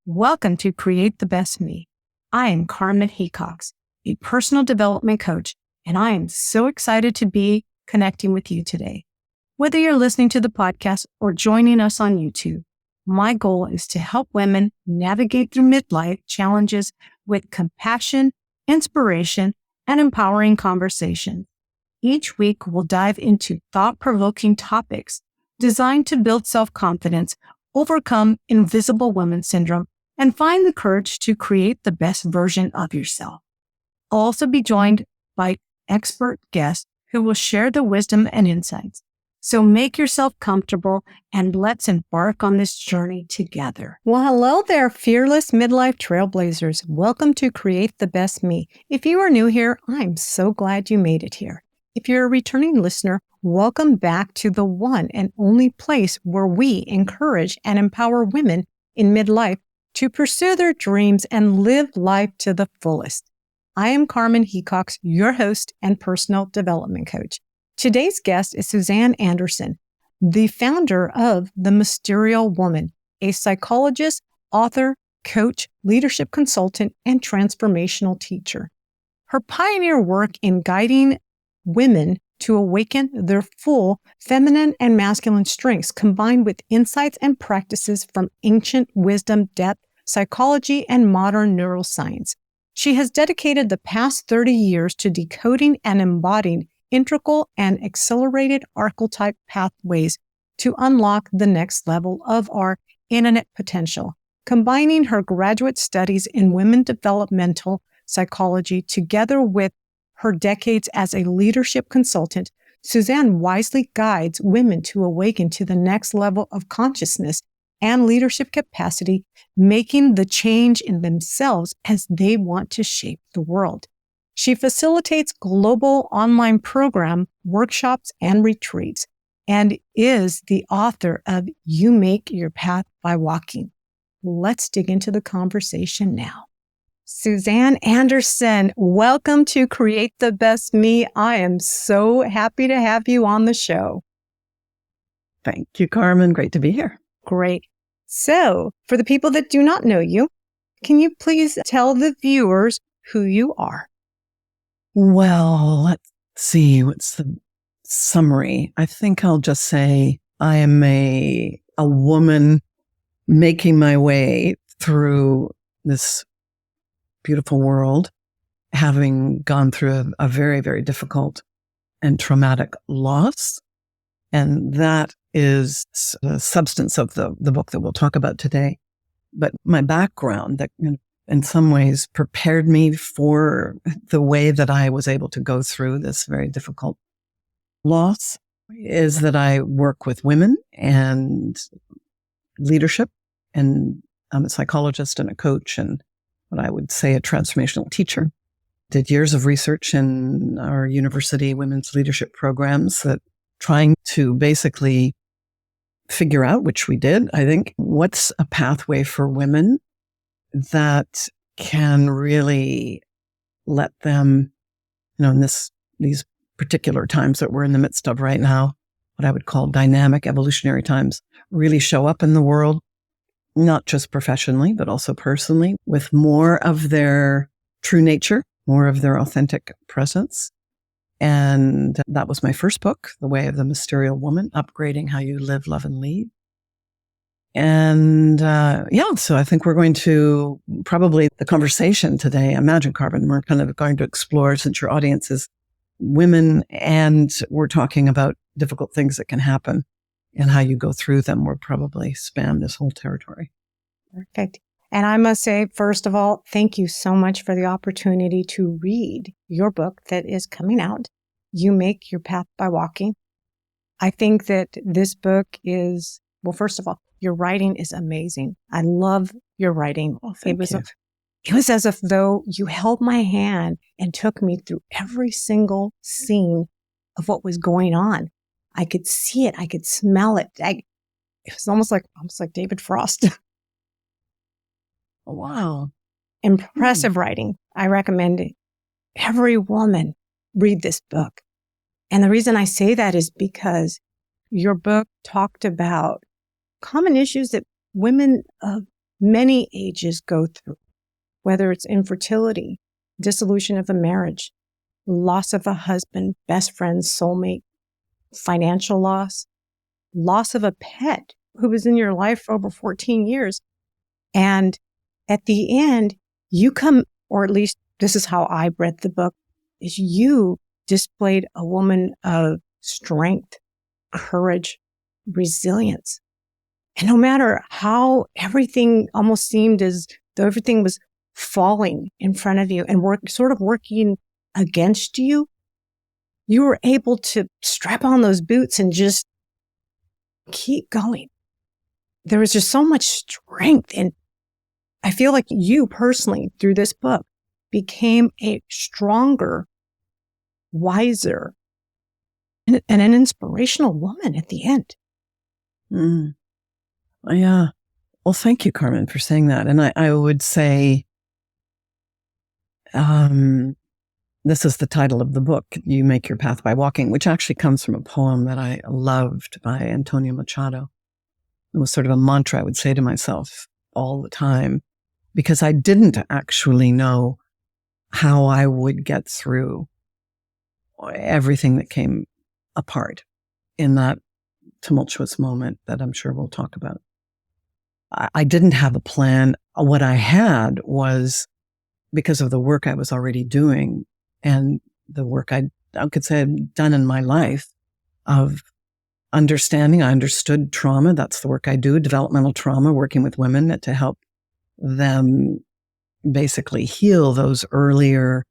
Welcome to Create the Best Me. I am Carmen Hecox, a personal development coach, and I am so excited to be connecting with you today. Whether you're listening to the podcast or joining us on YouTube, my goal is to help women navigate through midlife challenges with compassion, inspiration, and empowering conversation. Each week, we'll dive into thought-provoking topics designed to build self-confidence, overcome invisible woman syndrome, and find the courage to create the best version of yourself. I'll also be joined by expert guests who will share the wisdom and insights. So make yourself comfortable and let's embark on this journey together. Well, hello there, fearless midlife trailblazers. Welcome to Create the Best Me. If you are new here, I'm so glad you made it here. If you're a returning listener, welcome back to the one and only place where we encourage and empower women in midlife to pursue their dreams and live life to the fullest. I am Carmen Hecox, your host and personal development coach. Today's guest is Suzanne Anderson, the founder of The Mysterial Woman, a psychologist, author, coach, leadership consultant, and transformational teacher. Her pioneer work in guiding women to awaken their full feminine and masculine strengths, combined with insights and practices from ancient wisdom, depth, psychology, and modern neuroscience. She has dedicated the past 30 years to decoding and embodying integral and accelerated archetype pathways to unlock the next level of our innate potential. Combining her graduate studies in women developmental psychology together with her decades as a leadership consultant, Suzanne wisely guides women to awaken to the next level of consciousness and leadership capacity, making the change in themselves as they want to shape the world. She facilitates global online program, workshops, and retreats, and is the author of You Make Your Path by Walking. Let's dig into the conversation now. Suzanne Anderson, welcome to Create the Best Me. I am so happy to have you on the show. Thank you, Carmen. Great to be here. Great. So, for the people that do not know you, can you please tell the viewers who you are? Well, let's see. What's the summary? I think I'll just say I am a woman making my way through this beautiful world, having gone through a very, very difficult and traumatic loss. And that is the substance of the book that we'll talk about today. But my background that in some ways prepared me for the way that I was able to go through this very difficult loss is that I work with women and leadership, and I'm a psychologist and a coach and what I would say a transformational teacher. Did years of research in our university women's leadership programs that trying to basically figure out, which we did, I think, what's a pathway for women that can really let them, in these particular times that we're in the midst of right now, what I would call dynamic evolutionary times, really show up in the world, not just professionally, but also personally, with more of their true nature, more of their authentic presence. And that was my first book, The Way of the Mysterial Woman, Upgrading How You Live, Love, and Lead. And so I think we're going to probably the conversation today, imagine, Carmen, we're kind of going to explore, since your audience is women and we're talking about difficult things that can happen and how you go through them, will probably span this whole territory. Perfect. And I must say, first of all, thank you so much for the opportunity to read your book that is coming out, You Make Your Path by Walking. I think that this book is, well, first of all, your writing is amazing. I love your writing. Oh, thank you. It was as if though you held my hand and took me through every single scene of what was going on. I could see it. I could smell it. It was almost like David Frost. Wow. Impressive writing. I recommend every woman read this book. And the reason I say that is because your book talked about common issues that women of many ages go through, whether it's infertility, dissolution of a marriage, loss of a husband, best friend, soulmate, financial loss, loss of a pet who was in your life for over 14 years. And at the end, you come, or at least this is how I read the book, is you displayed a woman of strength, courage, resilience. And no matter how everything almost seemed as though everything was falling in front of you and sort of working against you, you were able to strap on those boots and just keep going. There was just so much strength. And I feel like you personally, through this book, became a stronger, wiser, and an inspirational woman at the end. Yeah. Well, thank you, Carmen, for saying that. And I would say, this is the title of the book, You Make Your Path by Walking, which actually comes from a poem that I loved by Antonio Machado. It was sort of a mantra I would say to myself all the time, because I didn't actually know how I would get through everything that came apart in that tumultuous moment that I'm sure we'll talk about. I didn't have a plan. What I had was, because of the work I was already doing and the work I could say I'd done in my life of understanding, I understood trauma. That's the work I do, developmental trauma, working with women to help them basically heal those earlier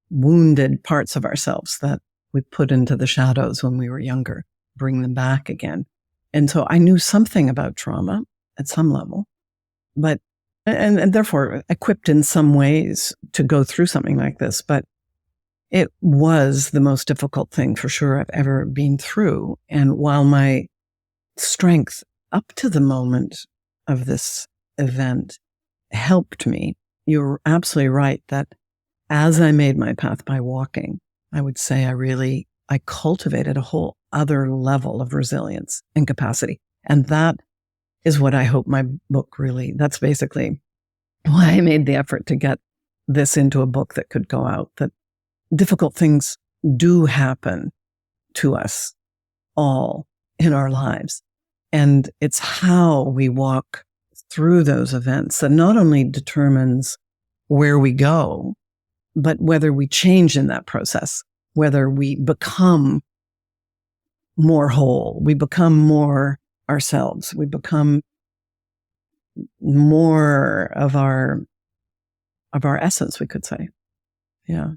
wounded parts of ourselves that we put into the shadows when we were younger, bring them back again. And so I knew something about trauma at some level, but and therefore equipped in some ways to go through something like this. But it was the most difficult thing for sure I've ever been through. And while my strength up to the moment of this event helped me, you're absolutely right that as I made my path by walking, I would say I cultivated a whole other level of resilience and capacity. And that is what I hope my book really, that's basically why I made the effort to get this into a book that could go out, that difficult things do happen to us all in our lives. And it's how we walk through those events that not only determines where we go, but whether we change in that process, whether we become more whole, we become more ourselves, we become more of our essence, we could say. Yeah.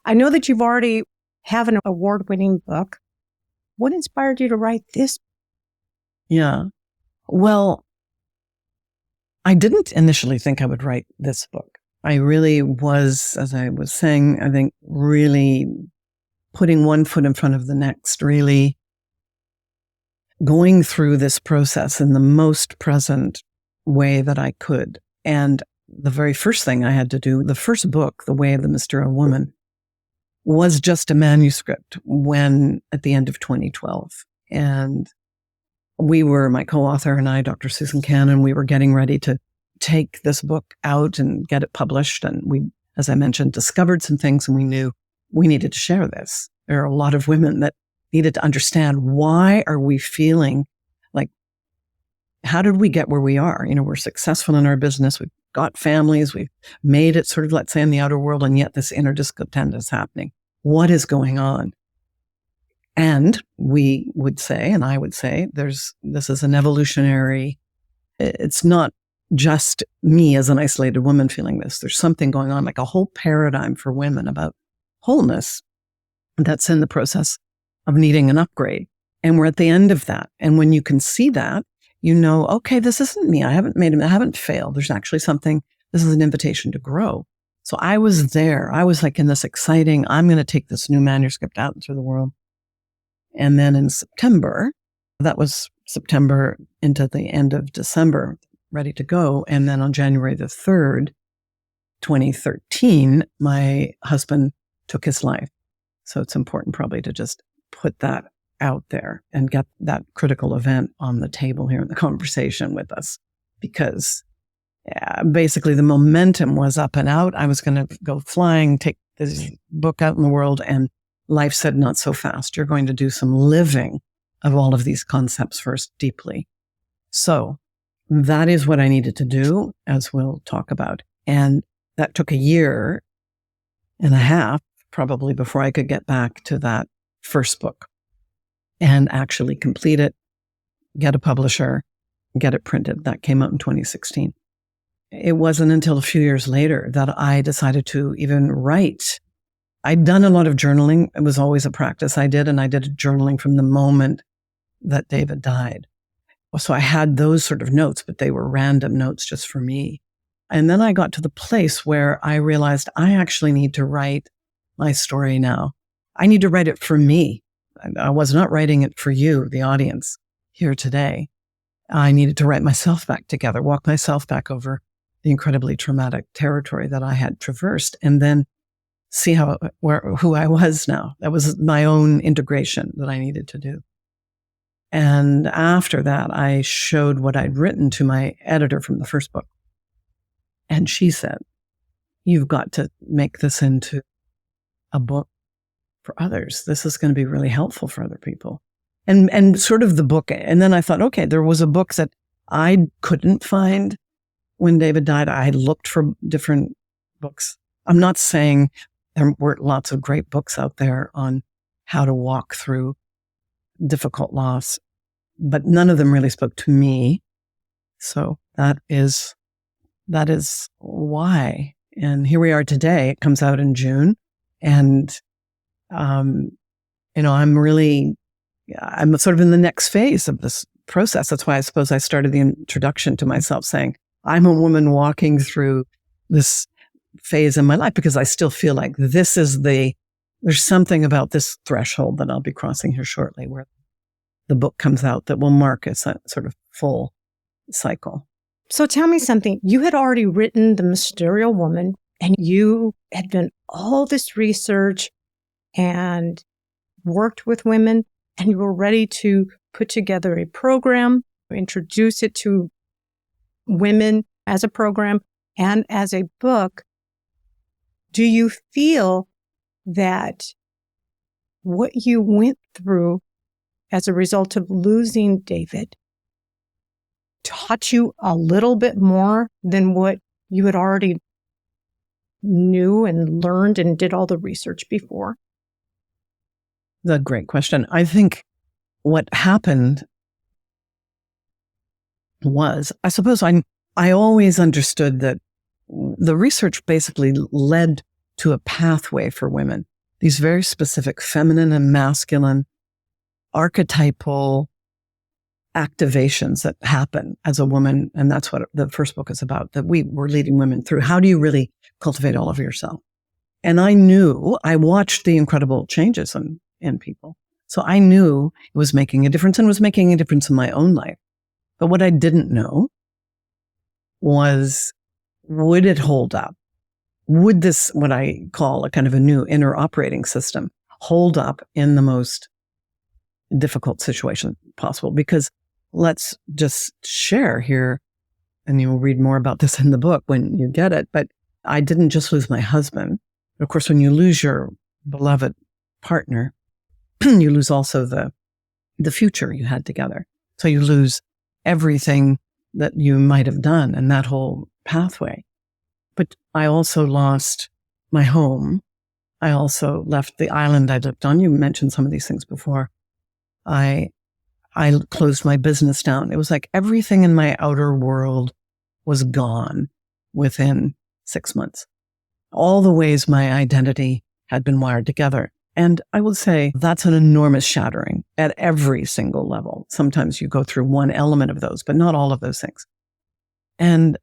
I know that you've already have an award-winning book. What inspired you to write this? Yeah. Well, I didn't initially think I would write this book. I really was, as I was saying, I think really putting one foot in front of the next, really going through this process in the most present way that I could. And the very first thing I had to do, the first book, The Way of the Mysterial Woman, was just a manuscript at the end of 2012. And we were, my co-author and I, Dr. Susan Cannon, we were getting ready to take this book out and get it published. And we, as I mentioned, discovered some things, and we knew we needed to share this. There are a lot of women that needed to understand, why are we feeling like, how did we get where we are? We're successful in our business. We've got families. We've made it sort of, let's say, in the outer world. And yet this inner discontent is happening. What is going on? And we would say, and I would say, this is an evolutionary, it's not just me as an isolated woman feeling this. There's something going on, like a whole paradigm for women about wholeness that's in the process of needing an upgrade. And we're at the end of that. And when you can see that, okay, this isn't me. I haven't failed. There's actually something, this is an invitation to grow. So I was there. I was like in this exciting, I'm going to take this new manuscript out into the world. And then in September, that was September into the end of December, ready to go. And then on January the 3rd, 2013, my husband took his life. So it's important probably to just put that out there and get that critical event on the table here in the conversation with us, because basically the momentum was up and out. I was going to go flying, take this book out in the world, and life said, not so fast. You're going to do some living of all of these concepts first deeply. So that is what I needed to do, as we'll talk about. And that took 1.5 years probably before I could get back to that first book and actually complete it, get a publisher, get it printed. That came out in 2016. It wasn't until a few years later that I decided to even write. I'd done a lot of journaling. It was always a practice I did, and I did journaling from the moment that David died. So I had those sort of notes, but they were random notes just for me. And then I got to the place where I realized I actually need to write my story now. I need to write it for me. I was not writing it for you, the audience here today. I needed to write myself back together, walk myself back over the incredibly traumatic territory that I had traversed, and then see who I was now. That was my own integration that I needed to do. And after that, I showed what I'd written to my editor from the first book. And she said, you've got to make this into a book for others. This is going to be really helpful for other people. And sort of the book. And then I thought, okay, there was a book that I couldn't find when David died. I had looked for different books. I'm not saying there weren't lots of great books out there on how to walk through difficult loss, but none of them really spoke to me. So that is why. And here we are today. It comes out in June. And, I'm sort of in the next phase of this process. That's why I suppose I started the introduction to myself saying, I'm a woman walking through this phase in my life, because I still feel like there's something about this threshold that I'll be crossing here shortly, where the book comes out that will mark a sort of full cycle. So tell me something. You had already written The Mysterial Woman, and you had done all this research and worked with women, and you were ready to put together a program, introduce it to women as a program and as a book. Do you feel that what you went through as a result of losing David taught you a little bit more than what you had already knew and learned and did all the research before? That's a great question. I think what happened was, I suppose I always understood that the research basically led to a pathway for women, these very specific feminine and masculine archetypal activations that happen as a woman. And that's what the first book is about, that we were leading women through. How do you really cultivate all of yourself? And I watched the incredible changes in people. So I knew it was making a difference, and was making a difference in my own life. But what I didn't know was, would it hold up? Would this, what I call a kind of a new inner operating system, hold up in the most difficult situation possible? Because let's just share here, and you'll read more about this in the book when you get it, but I didn't just lose my husband. Of course, when you lose your beloved partner, you lose also the future you had together. So you lose everything that you might have done and that whole pathway. But I also lost my home. I also left the island I lived on. You mentioned some of these things before. I closed my business down. It was like everything in my outer world was gone within 6 months. All the ways my identity had been wired together. And I would say that's an enormous shattering at every single level. Sometimes you go through one element of those, but not all of those things. And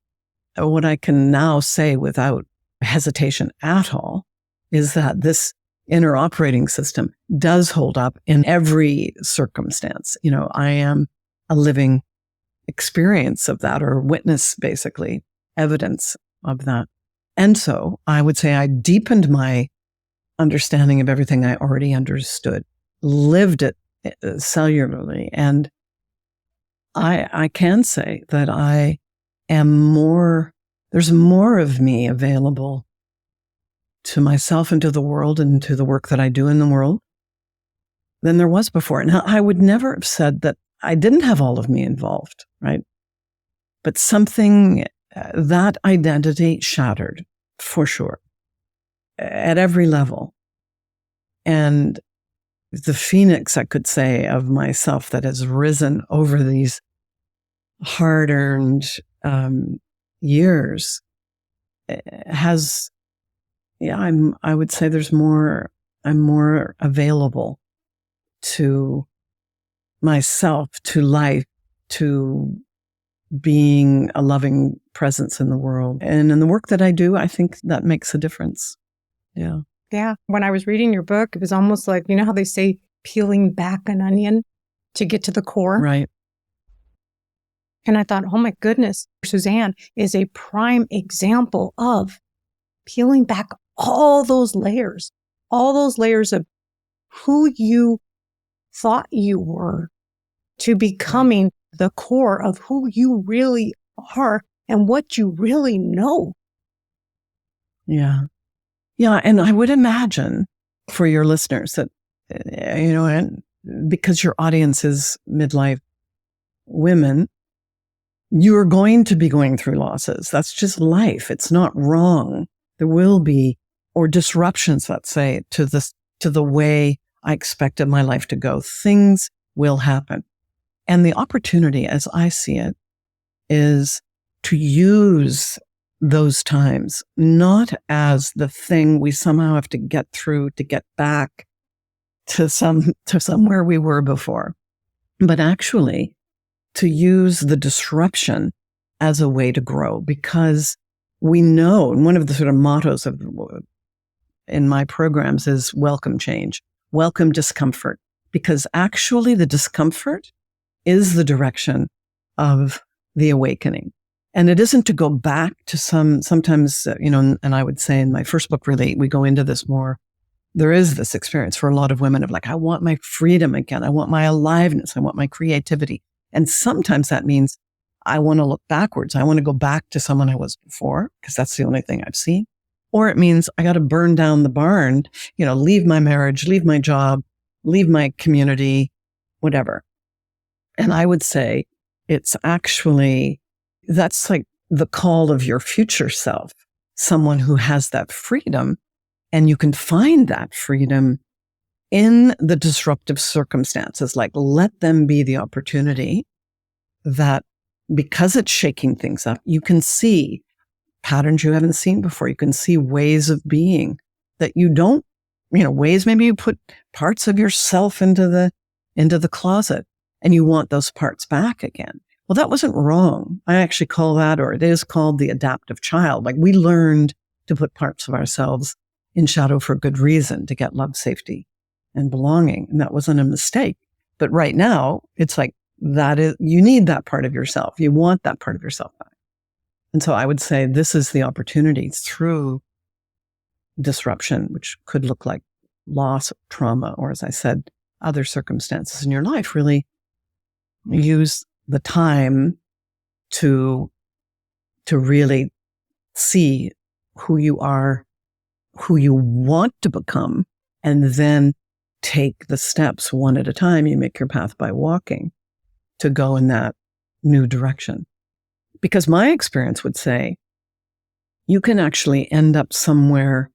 what I can now say without hesitation at all is that this inner operating system does hold up in every circumstance. I am a living experience of that, or witness, basically, evidence of that. And so I would say I deepened my understanding of everything I already understood, lived it cellularly. And I can say that I am more, there's more of me available to myself and to the world and to the work that I do in the world than there was before. Now, I would never have said that I didn't have all of me involved, right? But something, that identity shattered for sure at every level. And the phoenix, I could say, of myself that has risen over these hard-earned years has, I would say I'm more available to myself, to life, to being a loving presence in the world. And in the work that I do, I think that makes a difference. Yeah. Yeah. When I was reading your book, it was almost like, you know how they say peeling back an onion to get to the core? Right. And I thought, oh my goodness, Suzanne is a prime example of peeling back all those layers of who you thought you were to becoming the core of who you really are and what you really know. Yeah. Yeah. And I would imagine for your listeners that, and because your audience is midlife women, you're going to be going through losses. That's just life. It's not wrong. There will be, or disruptions, let's say, to the way I expected my life to go. Things will happen. And the opportunity, as I see it, is to use those times, not as the thing we somehow have to get through to get back to somewhere we were before, but actually to use the disruption as a way to grow, because we know, and one of the sort of mottos in my programs is welcome change, welcome discomfort, because actually the discomfort is the direction of the awakening. And it isn't to go back to sometimes, and I would say in my first book, really, we go into this more. There is this experience for a lot of women of like, I want my freedom again. I want my aliveness. I want my creativity. And sometimes that means I want to look backwards. I want to go back to someone I was before, because that's the only thing I've seen. Or it means I got to burn down the barn, leave my marriage, leave my job, leave my community, whatever. And I would say it's actually, that's like the call of your future self, someone who has that freedom. And you can find that freedom in the disruptive circumstances. Like, let them be the opportunity that, because it's shaking things up, you can see patterns you haven't seen before. You can see ways of being that you don't, ways maybe you put parts of yourself into the closet and you want those parts back again. Well, that wasn't wrong. I actually call that, or it is called, the adaptive child. Like, we learned to put parts of ourselves in shadow for good reason, to get love, safety, and belonging. And that wasn't a mistake. But right now, it's like, you need that part of yourself. You want that part of yourself back. And so I would say this is the opportunity through disruption, which could look like loss, trauma, or, as I said, other circumstances in your life. Really use the time to really see who you are, who you want to become, and then take the steps one at a time. You make your path by walking to go in that new direction. Because my experience would say you can actually end up somewhere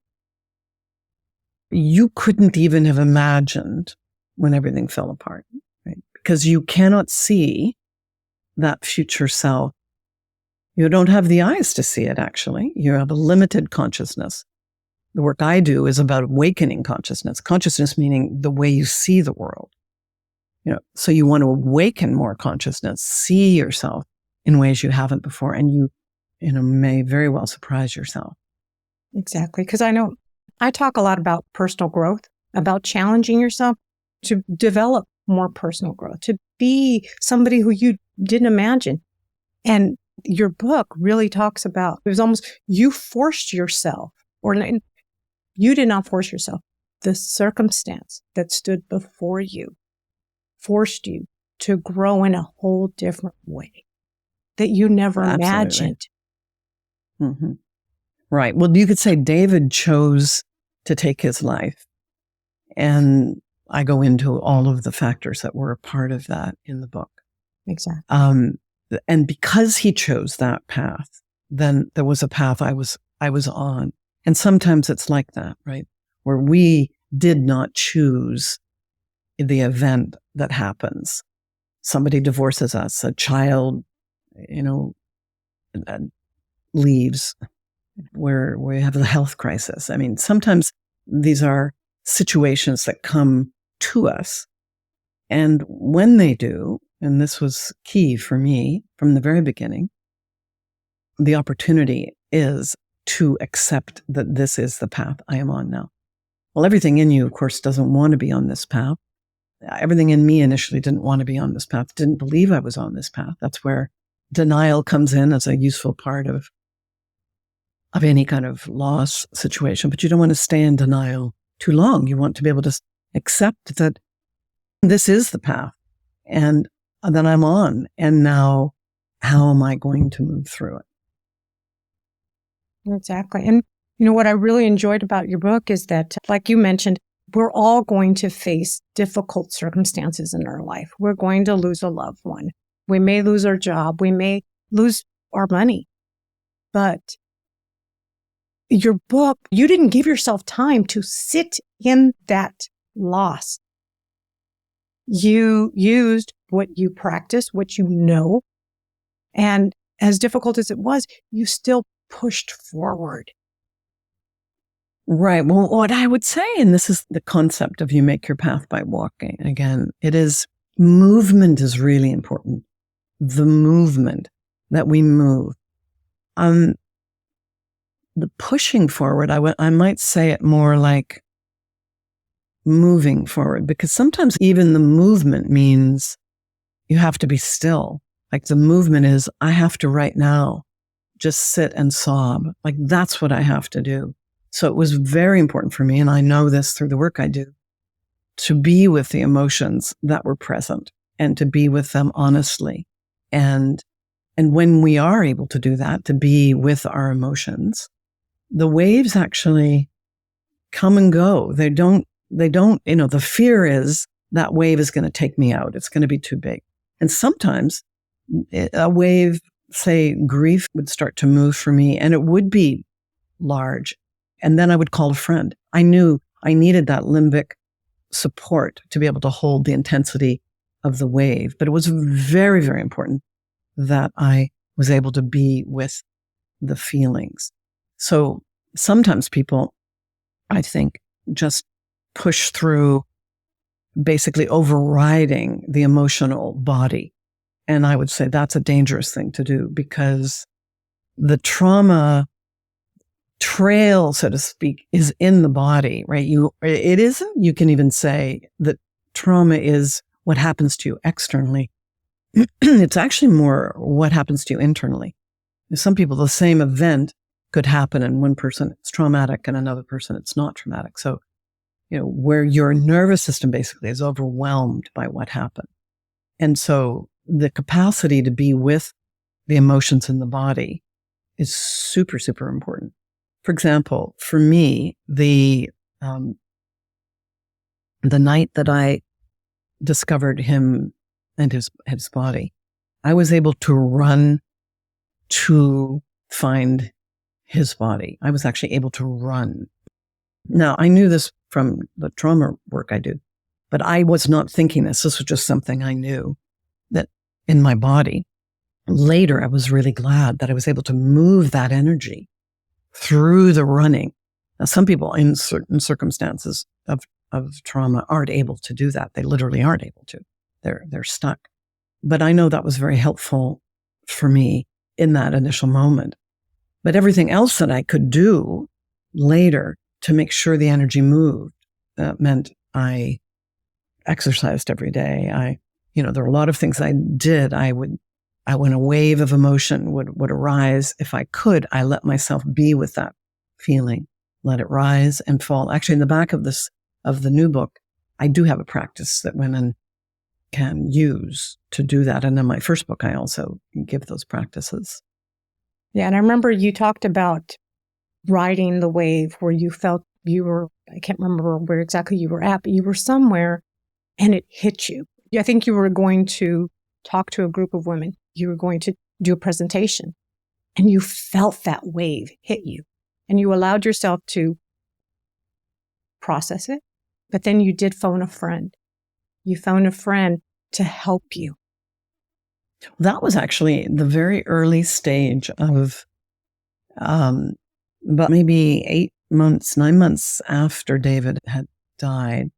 you couldn't even have imagined when everything fell apart, right? Because you cannot see that future self. You don't have the eyes to see it, actually. You have a limited consciousness. The work I do is about awakening consciousness. Consciousness meaning the way you see the world. So you want to awaken more consciousness, see yourself in ways you haven't before, and you may very well surprise yourself. Exactly. Because I know I talk a lot about personal growth, about challenging yourself to develop more personal growth, to be somebody who you didn't imagine. And your book really talks about, it was almost, you forced yourself, or you did not force yourself. The circumstance that stood before you forced you to grow in a whole different way that you never imagined. Mm-hmm. Right. Well, you could say David chose to take his life. And I go into all of the factors that were a part of that in the book. Exactly. And because he chose that path, then there was a path I was on. And sometimes it's like that, right? Where we did not choose the event that happens. Somebody divorces us, a child, leaves, where we have a health crisis. I mean, sometimes these are situations that come to us. And when they do, and this was key for me from the very beginning, the opportunity is to accept that this is the path I am on now. Well, everything in you, of course, doesn't want to be on this path. Everything in me initially didn't want to be on this path, didn't believe I was on this path. That's where denial comes in as a useful part of any kind of loss situation. But you don't want to stay in denial too long. You want to be able to accept that this is the path and that I'm on. And now, how am I going to move through it? Exactly. And what I really enjoyed about your book is that, like you mentioned, we're all going to face difficult circumstances in our life. We're going to lose a loved one. We may lose our job. We may lose our money. But your book, you didn't give yourself time to sit in that loss. You used what you practice, what you know, and as difficult as it was, you still pushed forward. Right. Well, what I would say, and this is the concept of you make your path by walking, again, it is movement is really important. The movement that we move. The pushing forward, I might say it more like moving forward, because sometimes even the movement means you have to be still. Like the movement is, I have to right now just sit and sob. Like that's what I have to do. So it was very important for me, and I know this through the work I do, to be with the emotions that were present and to be with them honestly. And when we are able to do that, to be with our emotions, the waves actually come and go. They don't, the fear is that wave is going to take me out. It's going to be too big. And sometimes a wave, say grief, would start to move for me, and it would be large. And then I would call a friend. I knew I needed that limbic support to be able to hold the intensity of the wave. But it was very, very important that I was able to be with the feelings. So sometimes people, I think, just push through basically overriding the emotional body. And I would say that's a dangerous thing to do, because the trauma trail, so to speak, is in the body, right? It isn't, you can even say that trauma is what happens to you externally. It's actually more what happens to you internally. Some people, the same event could happen, and one person it's traumatic and another person it's not traumatic. So, where your nervous system basically is overwhelmed by what happened. And so the capacity to be with the emotions in the body is super, super important. For example, for me, the night that I discovered him and his body, I was able to run to find his body. I was actually able to run. Now, I knew this from the trauma work I do, but I was not thinking this. This was just something I knew that in my body. Later, I was really glad that I was able to move that energy through the running. Now, some people in certain circumstances of trauma aren't able to do that. They literally aren't able to. They're stuck. But I know that was very helpful for me in that initial moment. But everything else that I could do later to make sure the energy moved meant I exercised every day. There were a lot of things I did. When a wave of emotion would arise, if I could, I let myself be with that feeling, let it rise and fall. Actually, in the back of the new book, I do have a practice that women can use to do that. And in my first book, I also give those practices. Yeah. And I remember you talked about riding the wave where you felt you were, I can't remember where exactly you were at, but you were somewhere and it hit you. I think you were going to talk to a group of women. You were going to do a presentation and you felt that wave hit you and you allowed yourself to process it. But then you did phone a friend. You phoned a friend to help you. That was actually the very early stage of, but maybe 9 months after David had died.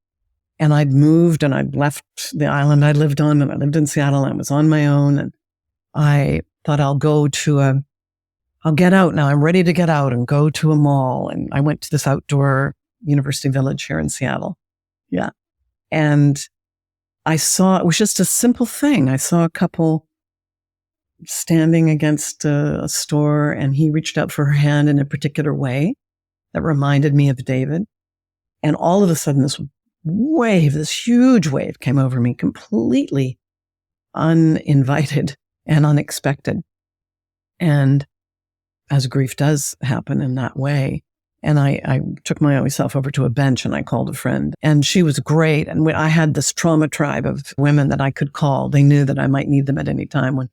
And I'd moved and I'd left the island I lived on, and I lived in Seattle and I was on my own. And I thought I'll get out now. I'm ready to get out and go to a mall. And I went to this outdoor University Village here in Seattle. Yeah. And I saw, it was just a simple thing. I saw a couple standing against a store, and he reached out for her hand in a particular way that reminded me of David. And all of a sudden, this huge wave came over me, completely uninvited and unexpected. And as grief does happen in that way, and I took myself over to a bench and I called a friend, and she was great. And I had this trauma tribe of women that I could call. They knew that I might need them at any time when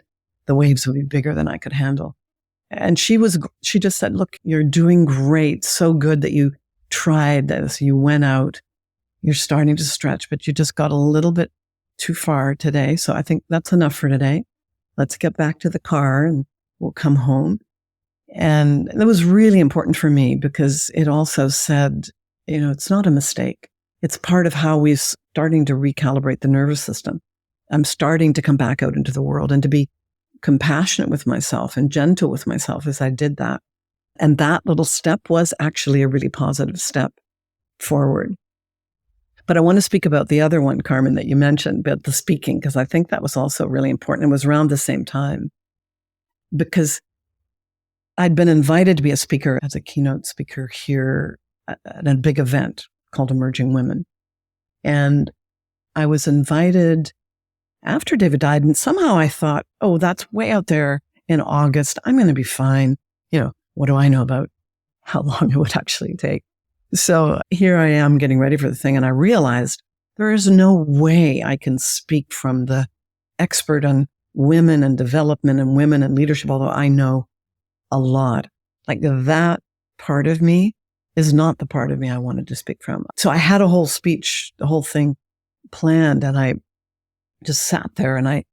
the waves would be bigger than I could handle. And she just said, look, you're doing great. So good that you tried this. You went out. You're starting to stretch, but you just got a little bit too far today. So I think that's enough for today. Let's get back to the car and we'll come home. And that was really important for me because it also said, it's not a mistake. It's part of how we're starting to recalibrate the nervous system. I'm starting to come back out into the world and to be compassionate with myself and gentle with myself as I did that. And that little step was actually a really positive step forward. But I want to speak about the other one, Carmen, that you mentioned, about the speaking, because I think that was also really important. It was around the same time because I'd been invited to be a speaker as a keynote speaker here at a big event called Emerging Women. And I was invited after David died. And somehow I thought, oh, that's way out there in August. I'm going to be fine. What do I know about how long it would actually take? So here I am getting ready for the thing. And I realized there is no way I can speak from the expert on women and development and women and leadership, although I know a lot. Like that part of me is not the part of me I wanted to speak from. So I had a whole speech, the whole thing planned, and I just sat there and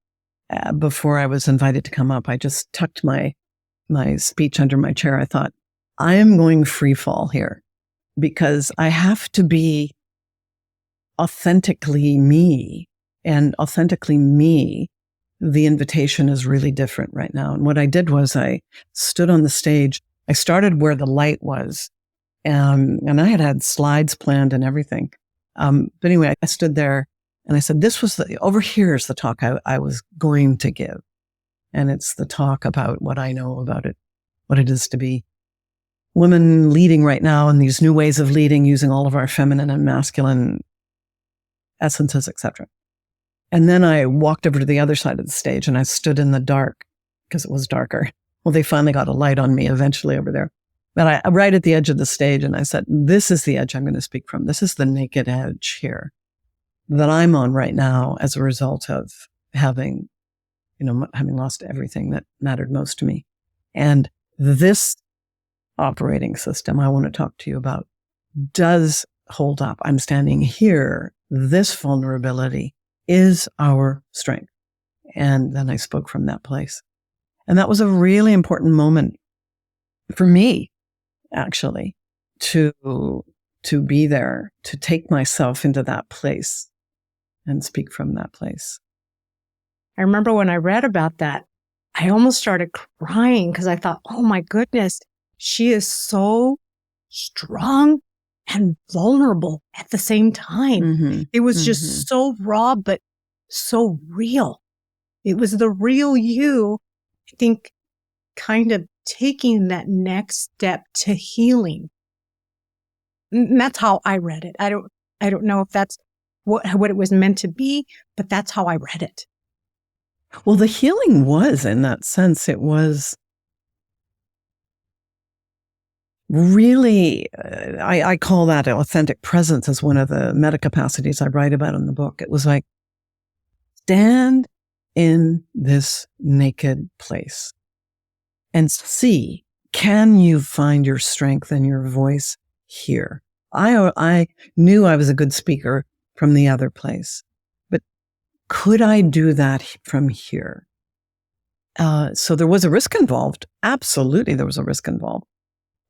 before I was invited to come up, I just tucked my speech under my chair. I thought, I am going free fall here because I have to be authentically me, and authentically me, the invitation is really different right now. And what I did was I stood on the stage. I started where the light was, and I had slides planned and everything. But anyway, I stood there and I said, over here is the talk I was going to give. And it's the talk about what I know about it, what it is to be women leading right now and these new ways of leading using all of our feminine and masculine essences, etc. And then I walked over to the other side of the stage and I stood in the dark because it was darker. Well, they finally got a light on me eventually over there. But I right at the edge of the stage, and I said, this is the edge I'm going to speak from. This is the naked edge here that I'm on right now as a result of having lost everything that mattered most to me. And this operating system I want to talk to you about does hold up. I'm standing here. This vulnerability is our strength. And then I spoke from that place. And that was a really important moment for me, actually, to be there, to take myself into that place and speak from that place. I remember when I read about that, I almost started crying because I thought, oh my goodness, she is so strong and vulnerable at the same time. Mm-hmm. It was just so raw, but so real. It was the real you, I think, kind of taking that next step to healing. And that's how I read it. I don't know if that's what it was meant to be, but that's how I read it. Well, the healing was, in that sense, it was really, I call that authentic presence as one of the meta capacities I write about in the book. It was like, stand in this naked place and see, can you find your strength and your voice here? I knew I was a good speaker from the other place, but could I do that from here? So there was a risk involved. Absolutely, there was a risk involved.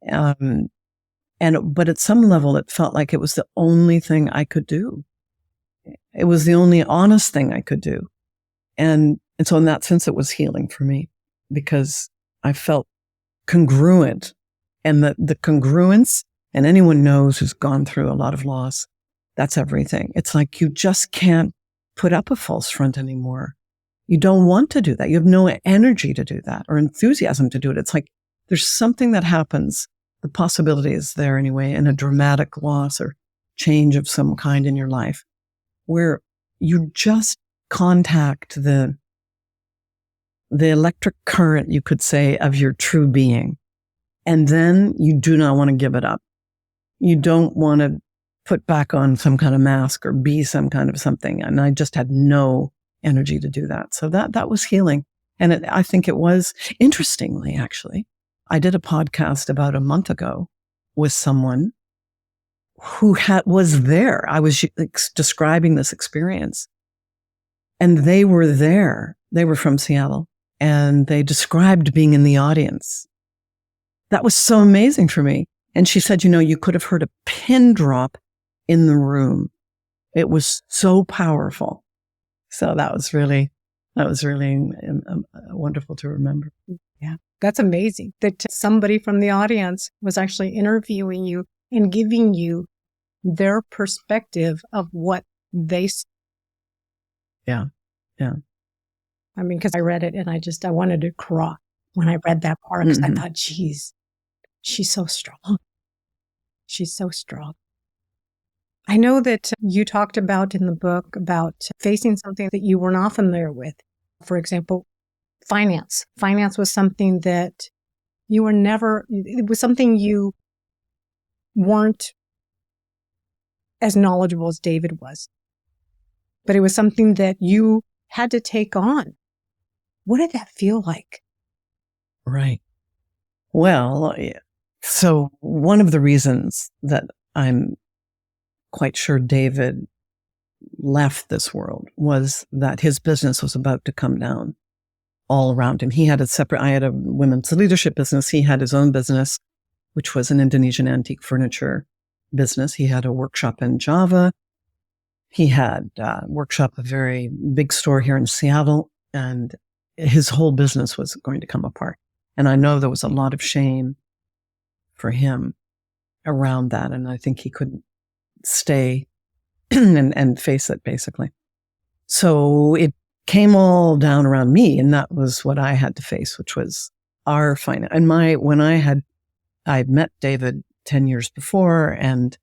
But at some level, it felt like it was the only thing I could do. It was the only honest thing I could do. And so in that sense, it was healing for me because I felt congruent, and the congruence, and anyone knows who's gone through a lot of loss, that's everything. It's like you just can't put up a false front anymore. You don't want to do that. You have no energy to do that or enthusiasm to do it. It's like there's something that happens. The possibility is there anyway in a dramatic loss or change of some kind in your life where you just contact the electric current, you could say, of your true being. And then you do not want to give it up. You don't want to put back on some kind of mask or be some kind of something. And I just had no energy to do that. So that was healing. And I think it was, interestingly, actually, I did a podcast about a month ago with someone who was there. I was describing this experience, and they were there. They were from Seattle, and they described being in the audience. That was so amazing for me. And she said, you could have heard a pin drop in the room. It was so powerful. So that was really wonderful to remember. Yeah, that's amazing that somebody from the audience was actually interviewing you and giving you their perspective of what they saw. Yeah. I mean, because I read it and I wanted to cry when I read that part because I thought, geez, she's so strong. She's so strong. I know that you talked about in the book about facing something that you were not familiar with. For example, finance. Finance was something that it was something you weren't as knowledgeable as David was. But it was something that you had to take on. What did that feel like? Right. Well, so one of the reasons that I'm quite sure David left this world was that his business was about to come down all around him. I had a women's leadership business. He had his own business, which was an Indonesian antique furniture business. He had a workshop in Java. He had a very big store here in Seattle, and his whole business was going to come apart. And I know there was a lot of shame for him around that. And I think he couldn't stay and face it, basically. So it came all down around me, and that was what I had to face, which was our finance. And I'd met David 10 years before, and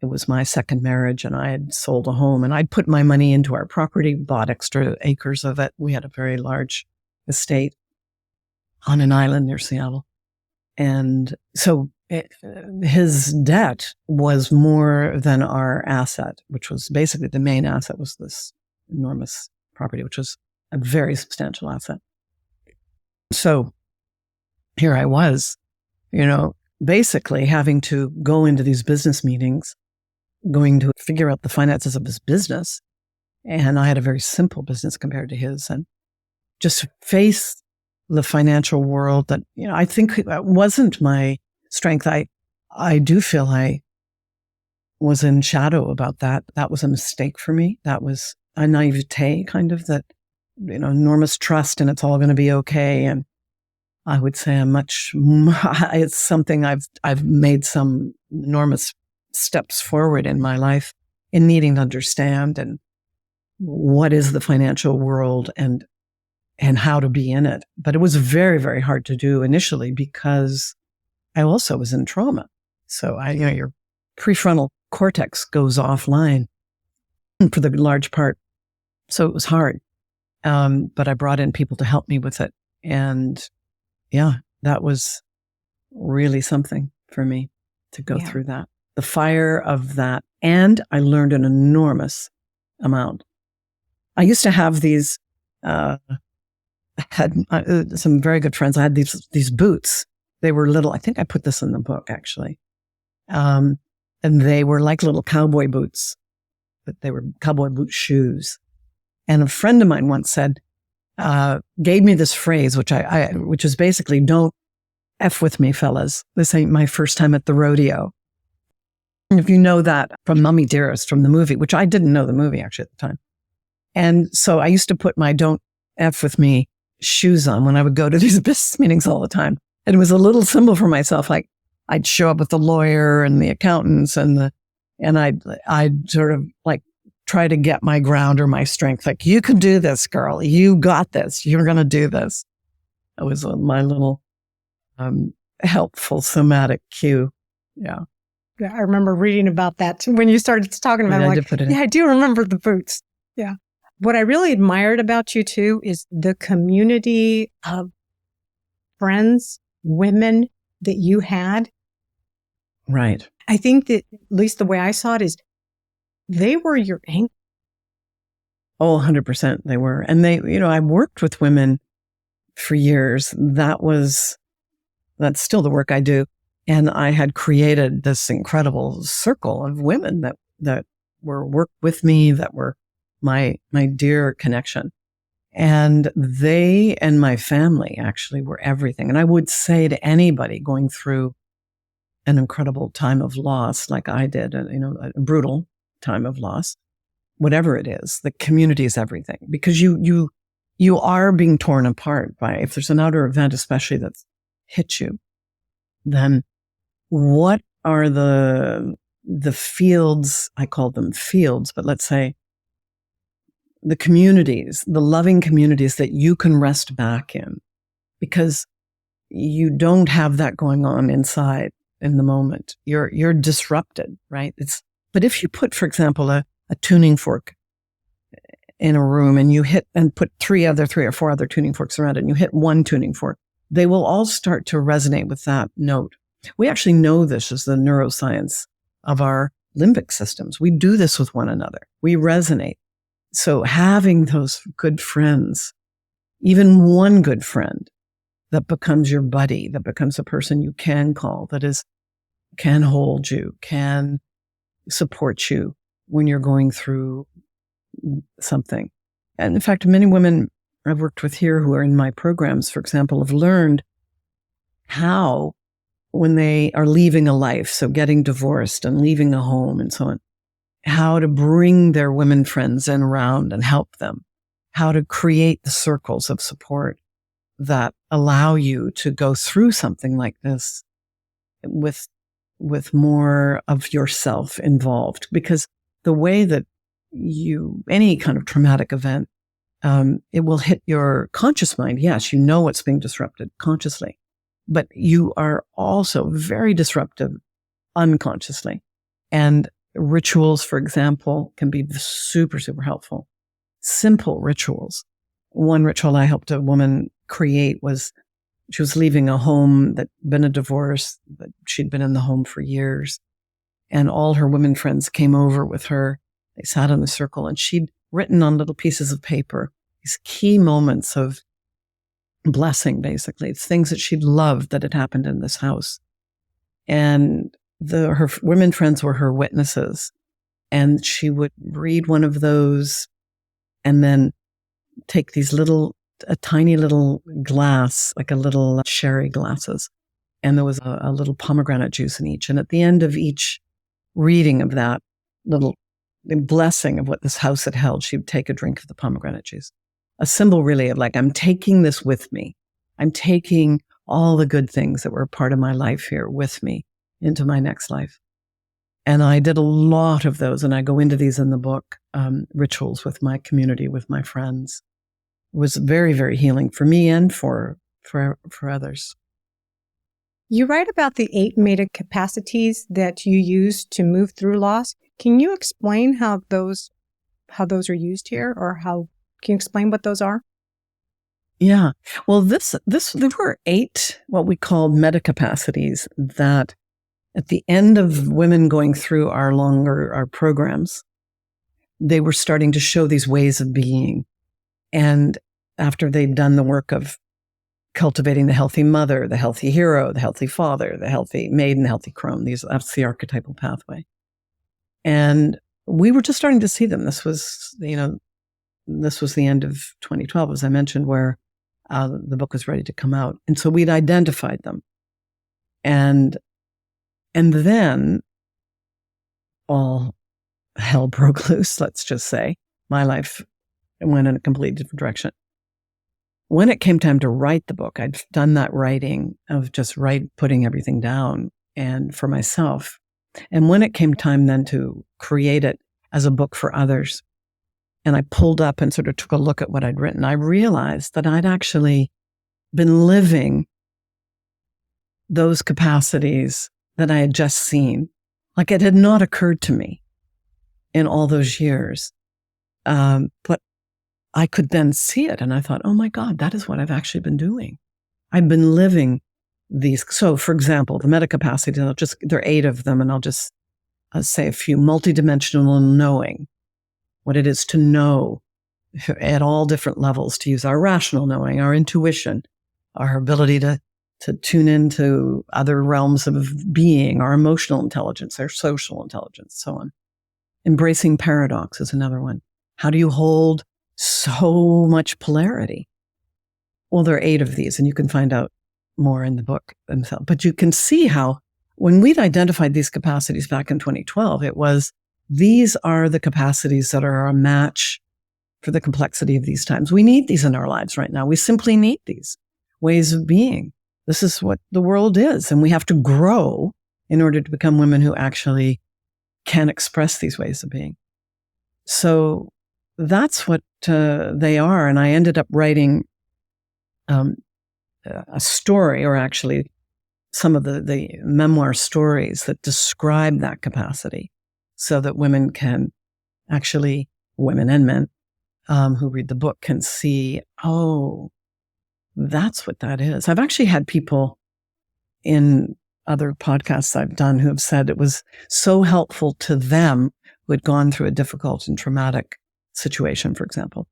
it was my second marriage, and I had sold a home, and I'd put my money into our property, bought extra acres of it. We had a very large estate on an island near Seattle. And so his debt was more than our asset, which was basically the main asset was this enormous property, which was a very substantial asset. So here I was, basically having to go into these business meetings, going to figure out the finances of his business. And I had a very simple business compared to his, and just face the financial world that, I think wasn't my strength. I do feel I was in shadow about that. That was a mistake for me. That was a naivete kind of that, enormous trust and it's all going to be okay. And I would say it's something I've made some enormous steps forward in my life in needing to understand and what is the financial world and how to be in it. But it was very, very hard to do initially because I also was in trauma. So your prefrontal cortex goes offline. for the large part. So it was hard. But I brought in people to help me with it. And yeah, that was really something for me to go through that. The fire of that. And I learned an enormous amount. I used to have these, had some very good friends. I had these boots. They were little, I think I put this in the book actually. And they were like little cowboy boots, but they were cowboy boot shoes. And a friend of mine once said, gave me this phrase, which is basically, don't F with me, fellas. This ain't my first time at the rodeo. And if you know that from Mummy Dearest, from the movie, which I didn't know the movie actually at the time. And so I used to put my don't F with me shoes on when I would go to these business meetings all the time. And it was a little symbol for myself. Like I'd show up with the lawyer and the accountants and I'd sort of like try to get my ground or my strength. Like, you can do this, girl. You got this. You're going to do this. That was my little helpful somatic cue. Yeah. I remember reading about that when you started talking about it. I do remember the boots. Yeah. What I really admired about you too is the community of friends, women that you had. Right. I think that, at least the way I saw it, is they were your anchor. Oh, 100% they were. And I worked with women for years. That's still the work I do. And I had created this incredible circle of women that worked with me, that were my dear connection. And they and my family actually were everything. And I would say to anybody going through an incredible time of loss, like I did, a brutal time of loss, whatever it is, the community is everything, because you are being torn apart by, if there's an outer event, especially that's hit you, then what are the fields? I call them fields, but let's say the communities, the loving communities that you can rest back in, because you don't have that going on inside in the moment. You're disrupted, right? But if you put, for example, a tuning fork in a room and you hit and put three or four other tuning forks around it, and you hit one tuning fork, they will all start to resonate with that note. We actually know this as the neuroscience of our limbic systems. We do this with one another. We resonate. So having those good friends, even one good friend that becomes your buddy, that becomes a person you can call, can hold you, can support you when you're going through something. And in fact, many women I've worked with here who are in my programs, for example, have learned how, when they are leaving a life, so getting divorced and leaving a home and so on, how to bring their women friends in around and help them, how to create the circles of support that allow you to go through something like this with more of yourself involved. Because the way that any kind of traumatic event, it will hit your conscious mind. Yes, you know what's being disrupted consciously, but you are also very disruptive unconsciously. And rituals, for example, can be super, super helpful. Simple rituals. One ritual I helped a woman create was, she was leaving a home that had been a divorce, but she'd been in the home for years. And all her women friends came over with her. They sat in a circle, and she'd written on little pieces of paper these key moments of blessing, basically, things that she'd loved that had happened in this house. And her women friends were her witnesses. And she would read one of those and then take a tiny little glass, like a little sherry glasses. And there was a little pomegranate juice in each. And at the end of each reading of that little blessing of what this house had held, she would take a drink of the pomegranate juice. A symbol really of like, I'm taking this with me. I'm taking all the good things that were a part of my life here with me into my next life. And I did a lot of those, and I go into these in the book, rituals with my community, with my friends. It was very, very healing for me and for others. You write about the 8 meta capacities that you use to move through loss. Can you explain how those how those are used here, or how, can you explain what those are? Yeah. Well, there were 8 what we called metacapacities that at the end of women going through our programs, they were starting to show these ways of being. And after they'd done the work of cultivating the healthy mother, the healthy hero, the healthy father, the healthy maiden, the healthy crone, that's the archetypal pathway. And we were just starting to see them. This was the end of 2012, as I mentioned, where the book was ready to come out. And so we'd identified them. And then all hell broke loose, let's just say. My life went in a completely different direction. When it came time to write the book, I'd done that writing of just putting everything down and for myself. And when it came time then to create it as a book for others, and I pulled up and sort of took a look at what I'd written, I realized that I'd actually been living those capacities that I had just seen. Like it had not occurred to me in all those years. But I could then see it. And I thought, oh my God, that is what I've actually been doing. I've been living these. So for example, the metacapacity, there are 8 of them. And I'll just say a few. Multidimensional knowing, what it is to know at all different levels, to use our rational knowing, our intuition, our ability to tune into other realms of being, our emotional intelligence, our social intelligence, so on. Embracing paradox is another one. How do you hold so much polarity? Well, there are 8 of these, and you can find out more in the book themselves. But you can see how when we'd identified these capacities back in 2012, it was, these are the capacities that are a match for the complexity of these times. We need these in our lives right now. We simply need these ways of being. This is what the world is. And we have to grow in order to become women who actually can express these ways of being. So that's what they are. And I ended up writing a story, or actually some of the memoir stories that describe that capacity, so that women can actually, women and men who read the book can see, oh, that's what that is. I've actually had people in other podcasts I've done who have said it was so helpful to them who had gone through a difficult and traumatic situation, for example,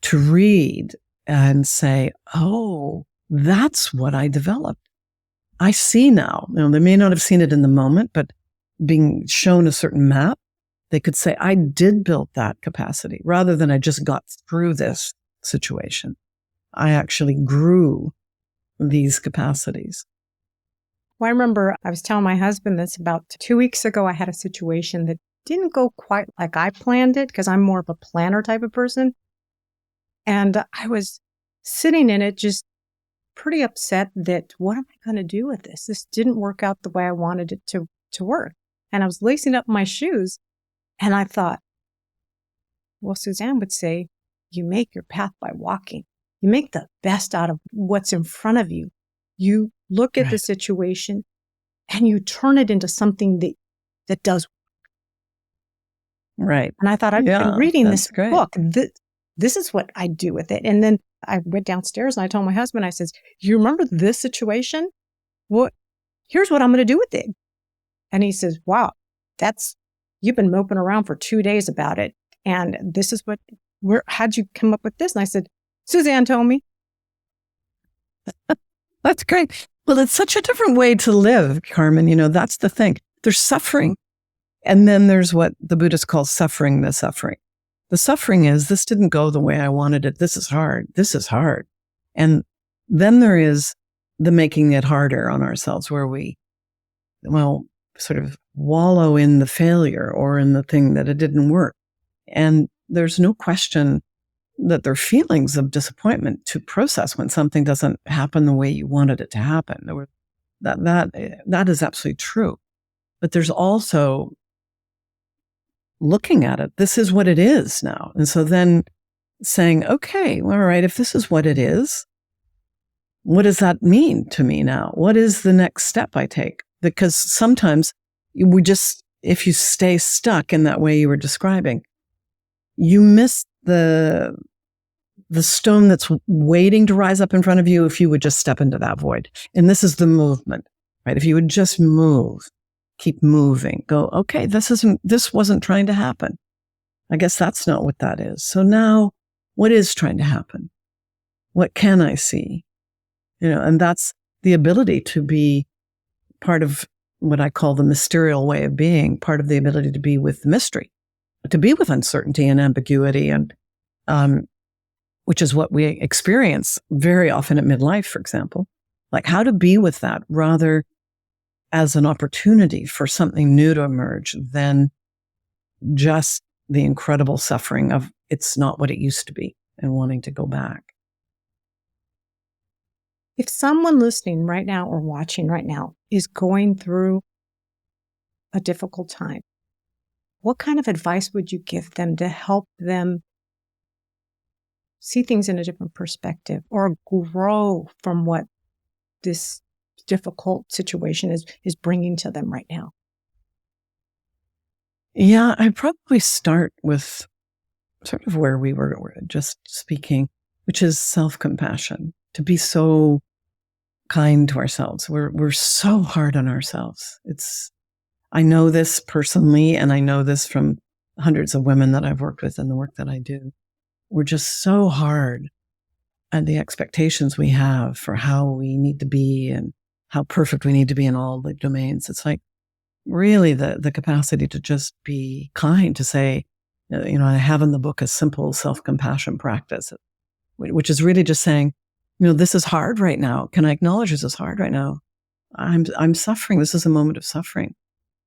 to read and say, oh, that's what I developed. I see now. They may not have seen it in the moment, but being shown a certain map, they could say, I did build that capacity rather than I just got through this situation. I actually grew these capacities. Well, I remember I was telling my husband this about 2 weeks ago. I had a situation that didn't go quite like I planned it, because I'm more of a planner type of person. And I was sitting in it just pretty upset that, what am I going to do with this? This didn't work out the way I wanted it to work. And I was lacing up my shoes, and I thought, well, Suzanne would say, you make your path by walking. You make the best out of what's in front of you. You look at the situation and you turn it into something that does. Right. And I thought, I've been reading this book. This is what I do with it. And then I went downstairs and I told my husband, I says, you remember this situation? Well, here's what I'm going to do with it. And he says, wow, you've been moping around for 2 days about it. And this is how'd you come up with this? And I said, Suzanne told me. That's great. Well, it's such a different way to live, Carmen. That's the thing. There's suffering. And then there's what the Buddhists call suffering the suffering. The suffering is, this didn't go the way I wanted it. This is hard. This is hard. And then there is the making it harder on ourselves, where we, sort of wallow in the failure or in the thing that it didn't work. And there's no question that there are feelings of disappointment to process when something doesn't happen the way you wanted it to happen. That is absolutely true. But there's also looking at it. This is what it is now. And so then saying, okay, all right, if this is what it is, what does that mean to me now? What is the next step I take? Because sometimes if you stay stuck in that way you were describing, you miss the stone that's waiting to rise up in front of you if you would just step into that void. And this is the movement, right? If you would just move, keep moving, go, okay, this wasn't trying to happen. I guess that's not what that is. So now what is trying to happen? What can I see? And that's the ability to be part of what I call the mysterial way of being, part of the ability to be with mystery, to be with uncertainty and ambiguity, and which is what we experience very often at midlife, for example. Like how to be with that rather as an opportunity for something new to emerge than just the incredible suffering of it's not what it used to be and wanting to go back. If someone listening right now or watching right now is going through a difficult time, what kind of advice would you give them to help them see things in a different perspective or grow from what this difficult situation is bringing to them right now? Yeah, I'd probably start with sort of where we were just speaking, which is self-compassion, to be so kind to ourselves. We're so hard on ourselves. I know this personally, and I know this from hundreds of women that I've worked with in the work that I do. We're just so hard at the expectations we have for how we need to be and how perfect we need to be in all the domains. It's like really the capacity to just be kind, to say, I have in the book a simple self-compassion practice, which is really just saying, this is hard right now. Can I acknowledge this is hard right now? I'm suffering. This is a moment of suffering.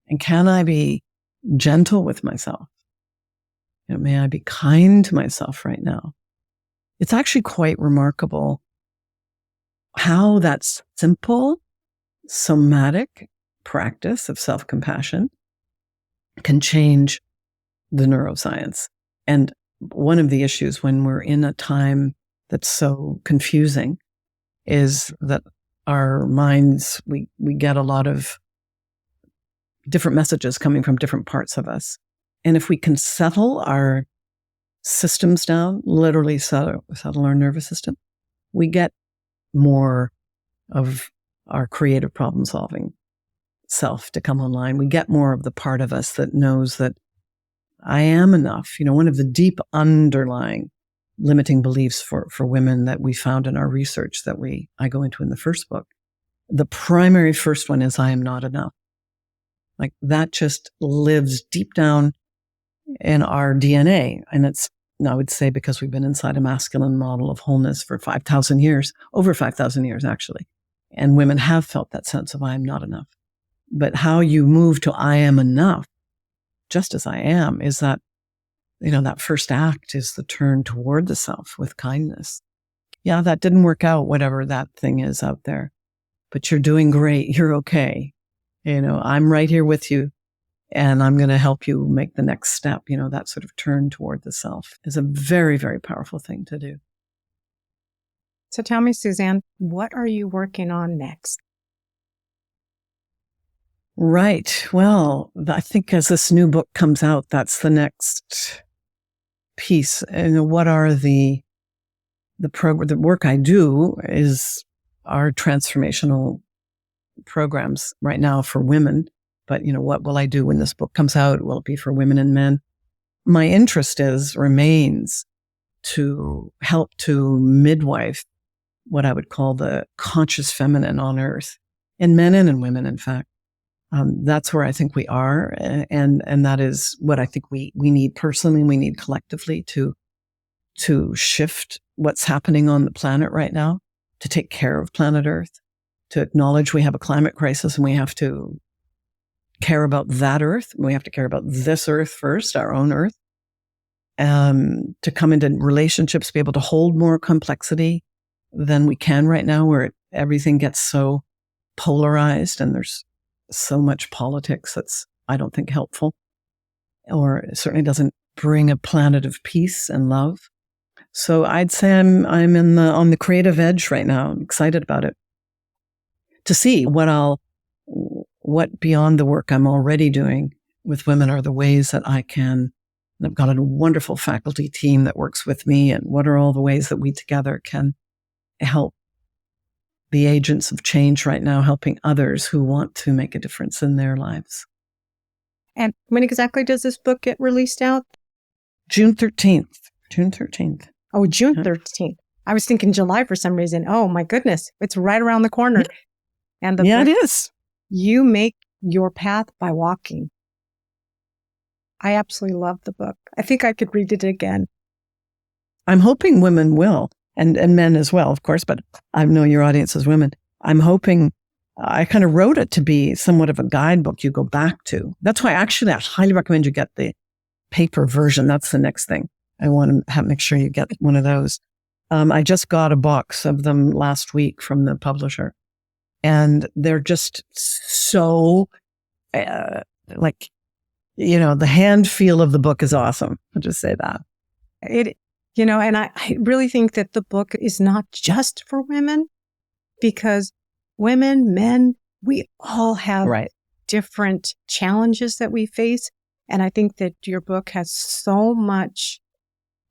And can I be gentle with myself? May I be kind to myself right now? It's actually quite remarkable how that simple somatic practice of self-compassion can change the neuroscience. And one of the issues when we're in a time that's so confusing is that our minds, we get a lot of different messages coming from different parts of us. And if we can settle our systems down, literally settle our nervous system, we get more of our creative problem solving self to come online. We get more of the part of us that knows that I am enough. One of the deep underlying limiting beliefs for women that we found in our research that I go into in the first book, the primary first one is I am not enough. Like that just lives deep down in our DNA. And I would say because we've been inside a masculine model of wholeness for 5,000 years, over 5,000 years actually. And women have felt that sense of I am not enough. But how you move to I am enough, just as I am, is that, that first act is the turn toward the self with kindness. Yeah, that didn't work out, whatever that thing is out there, but you're doing great. You're okay. I'm right here with you and I'm going to help you make the next step. That sort of turn toward the self is a very, very powerful thing to do. So tell me, Suzanne, what are you working on next? Right. Well, I think as this new book comes out, that's the next piece. And what are the work I do is our transformational programs right now for women. But, what will I do when this book comes out? Will it be for women and men? My interest remains to help to midwife what I would call the conscious feminine on earth, in men and in women, in fact. That's where I think we are. And that is what I think we need personally, we need collectively to shift what's happening on the planet right now, to take care of planet Earth, to acknowledge we have a climate crisis and we have to care about that Earth. We have to care about this Earth first, our own Earth, to come into relationships, be able to hold more complexity than we can right now, where everything gets so polarized and there's so much politics that's, I don't think, helpful, or it certainly doesn't bring a planet of peace and love. So I'd say I'm on the creative edge right now. I'm excited about it, to see what beyond the work I'm already doing with women are the ways that I can And I've got a wonderful faculty team that works with me. And what are all the ways that we together can help the agents of change right now, helping others who want to make a difference in their lives. And when exactly does this book get released out? June 13th. June 13th. Oh, June 13th. I was thinking July for some reason. Oh, my goodness. It's right around the corner. And yeah, it is. You Make Your Path by Walking. I absolutely love the book. I think I could read it again. I'm hoping women will, and men as well, of course, but I know your audience is women. I'm hoping, I kind of wrote it to be somewhat of a guidebook you go back to. That's why actually I highly recommend you get the paper version. That's the next thing. I want to make sure you get one of those. I just got a box of them last week from the publisher, and they're just so like, you know, the hand feel of the book is awesome. I'll just say that. And I really think that the book is not just for women, because women, men, we all have different challenges that we face. And I think that your book has so much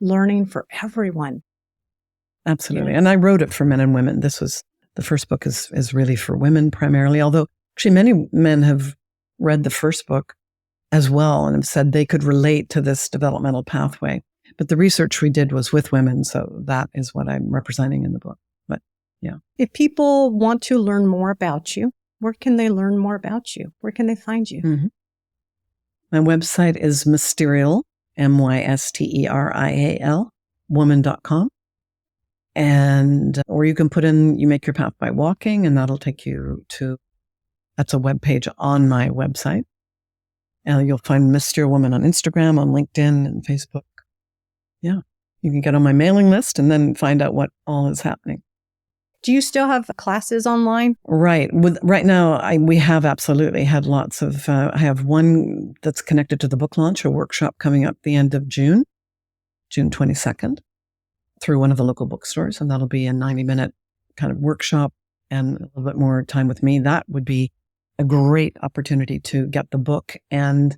learning for everyone. Absolutely. And I wrote it for men and women. The first book is really for women primarily, although actually many men have read the first book as well and have said they could relate to this developmental pathway. But the research we did was with women, so that is what I'm representing in the book. But yeah. If people want to learn more about you, where can they learn more about you? Where can they find you? Mm-hmm. My website is Mysterial, Mysterial, woman.com. And, or you can put in You Make Your Path by Walking, and that'll take you to, that's a web page on my website. And you'll find Mysterial Woman on Instagram, on LinkedIn, and Facebook. Yeah. You can get on my mailing list and then find out what all is happening. Do you still have classes online? Right. Right now, we have absolutely had lots of, I have one that's connected to the book launch, a workshop coming up the end of June 22nd, through one of the local bookstores. And that'll be a 90-minute kind of workshop and a little bit more time with me. That would be a great opportunity to get the book and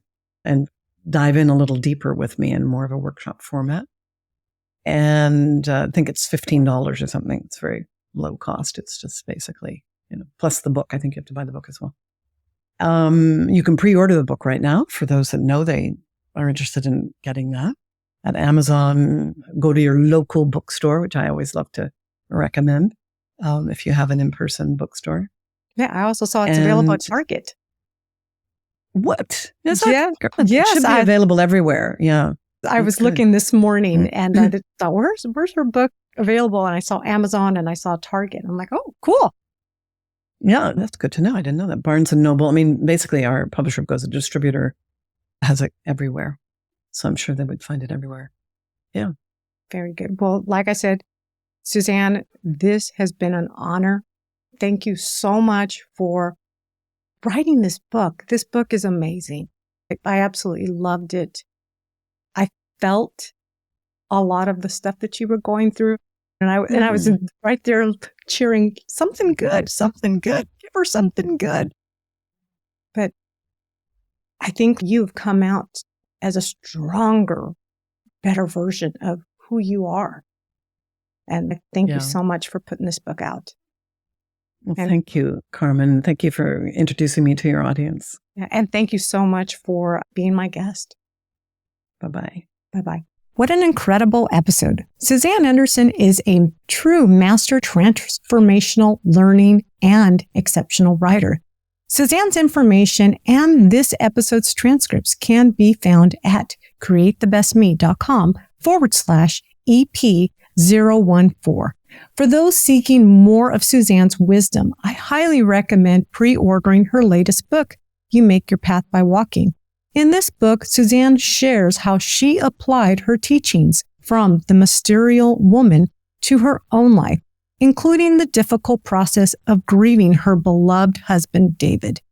dive in a little deeper with me in more of a workshop format. And I think it's $15 or something. It's very low cost. It's just basically, plus the book. I think you have to buy the book as well. You can pre-order the book right now for those that know they are interested in getting that at Amazon. Go to your local bookstore, which I always love to recommend if you have an in-person bookstore. Yeah, I also saw it's available at Target. What? Yes, it should be available everywhere. Yeah. I was looking this morning and I thought, where's her book available? And I saw Amazon and I saw Target. I'm like, oh, cool. Yeah, that's good to know. I didn't know that. Barnes & Noble, I mean, basically our publisher goes, a distributor has it everywhere. So I'm sure they would find it everywhere. Yeah. Very good. Well, like I said, Suzanne, this has been an honor. Thank you so much for writing this book. This book is amazing. I absolutely loved it. I felt a lot of the stuff that you were going through. And I was right there cheering, something good, give her something good. But I think you've come out as a stronger, better version of who you are. And thank you so much for putting this book out. Well, thank you, Carmen. Thank you for introducing me to your audience. And thank you so much for being my guest. Bye-bye. Bye-bye. What an incredible episode. Suzanne Anderson is a true master transformational learning and exceptional writer. Suzanne's information and this episode's transcripts can be found at createthebestme.com/EP014. For those seeking more of Suzanne's wisdom, I highly recommend pre-ordering her latest book, You Make Your Path by Walking. In this book, Suzanne shares how she applied her teachings from the Mysterial Woman to her own life, including the difficult process of grieving her beloved husband, David.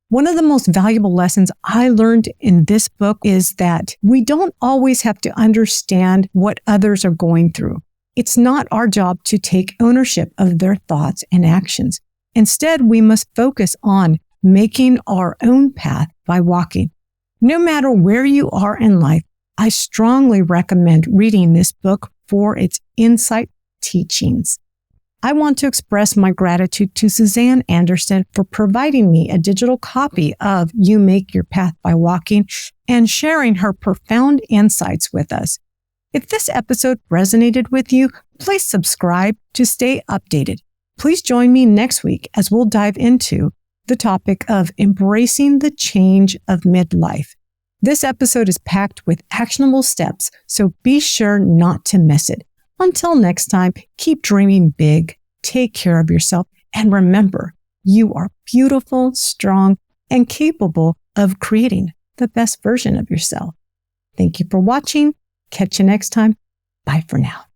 One of the most valuable lessons I learned in this book is that we don't always have to understand what others are going through. It's not our job to take ownership of their thoughts and actions. Instead, we must focus on making our own path by walking. No matter where you are in life, I strongly recommend reading this book for its insight teachings. I want to express my gratitude to Suzanne Anderson for providing me a digital copy of You Make Your Path by Walking and sharing her profound insights with us. If this episode resonated with you, please subscribe to stay updated. Please join me next week as we'll dive into the topic of embracing the change of midlife. This episode is packed with actionable steps, so be sure not to miss it. Until next time, keep dreaming big, take care of yourself, and remember, you are beautiful, strong, and capable of creating the best version of yourself. Thank you for watching. Catch you next time. Bye for now.